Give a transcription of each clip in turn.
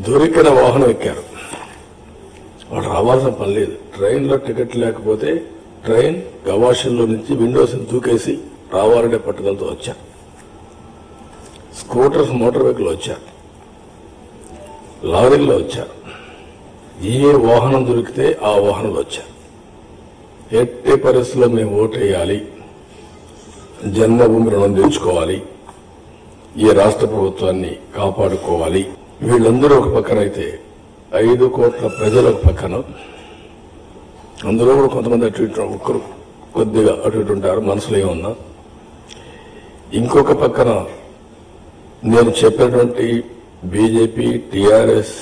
దొరికిన వాహనం ఎక్కారు. వాడు రావాల్సిన పని లేదు. ట్రైన్లో టికెట్ లేకపోతే ట్రైన్ గవాషన్లో నుంచి విండోస్ దూకేసి రావాలనే పట్టుదలతో వచ్చారు. స్కూటర్స్, మోటార్ వెహికల్ వచ్చారు, లారీల్లో వచ్చారు. ఏ వాహనం దొరికితే ఆ వాహనంలో వచ్చారు. ఎట్టి పరిస్థితుల్లో మేము ఓటేయాలి, జన్మభూమి రుణం తెచ్చుకోవాలి, ఈ రాష్ట్ర ప్రభుత్వాన్ని కాపాడుకోవాలి. వీళ్ళందరూ ఒక పక్కన అయితే 5 కోట్ల ప్రజలు ఒక పక్కన, అందులో కూడా కొంతమంది అటు ఇటు ఒక్కరు కొద్దిగా అటు ఇటు ఉంటారు, మనసులో ఏమన్నా. ఇంకొక పక్కన నేను చెప్పినటువంటి బీజేపీ, టీఆర్ఎస్,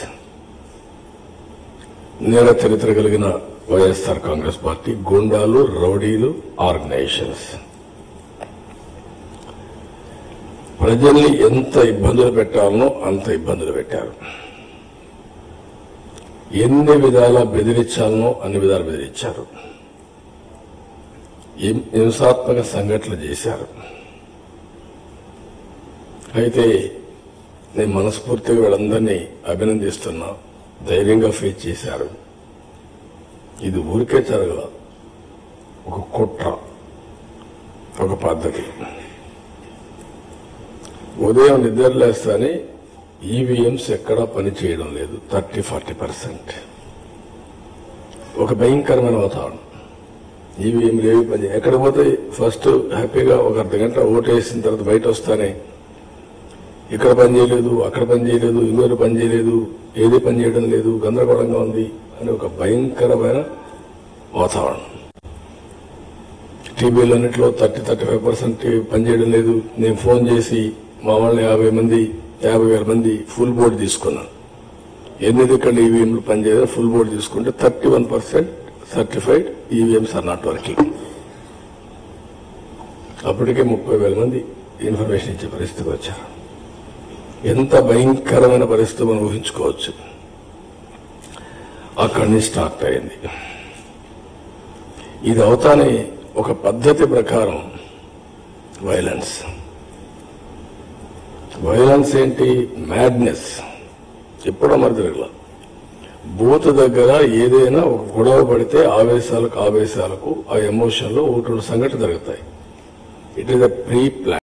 నేర చరిత్ర కలిగిన వైఎస్ఆర్ కాంగ్రెస్ పార్టీ, గుండాలు, రౌడీలు, ఆర్గనైజేషన్స్ ప్రజల్ని ఎంత ఇబ్బందులు పెట్టాలనో అంత ఇబ్బందులు పెట్టారు. ఎన్ని విధాలా బెదిరించాలనో అన్ని విధాలు బెదిరించారు. హింసాత్మక సంఘటనలు చేశారు. అయితే నేను మనస్ఫూర్తిగా వీళ్ళందరినీ అభినందిస్తున్నా. ధైర్యంగా ఫేస్ చేశారు. ఇది ఊరికే జరగల, ఒక కుట్ర, ఒక పద్ధతి. ఉదయం నిద్రలేస్తానే ఈవీఎంస్ ఎక్కడా పని చేయడం లేదు. 30-40%. ఒక భయంకరమైన వాతావరణం. ఈవీఎంలు ఏవి పని ఎక్కడ పోతే ఫస్ట్ హ్యాపీగా ఒక అర్ధగంట ఓటేసిన తర్వాత బయట వస్తానే ఇక్కడ పని చేయలేదు, అక్కడ పని చేయలేదు, ఇంకోటి పని చేయలేదు, ఏది పని చేయడం లేదు, గందరగోళంగా ఉంది అని ఒక భయంకరమైన వాతావరణం. టీవీలన్నింటిలో 30-35% పనిచేయడం లేదు. నేను ఫోన్ చేసి మా వాళ్ళని 50,000 మంది ఫుల్ బోర్డు తీసుకున్నాను. ఎన్ని దిక్కడ ఈవీఎంలు పనిచేయాలి ఫుల్ బోర్డు తీసుకుంటే 31% certified EVMs are not working. అప్పటికే 30,000 మంది ఇన్ఫర్మేషన్ ఇచ్చే పరిస్థితికి వచ్చారు. ఎంత భయంకరమైన పరిస్థితి మనం ఊహించుకోవచ్చు. అక్కడి నుంచి స్టార్ట్ అయింది. ఇది అవుతానే ఒక పద్ధతి ప్రకారం వైలెన్స్ ఏంటి? మ్యాడ్నెస్. ఎప్పుడో మరి తిరగల. బూత్ దగ్గర ఏదైనా ఒక గొడవ పడితే ఆవేశాలకు ఆ ఎమోషన్లో ఒకటి సంఘటన జరుగుతాయి. It is a pre plan.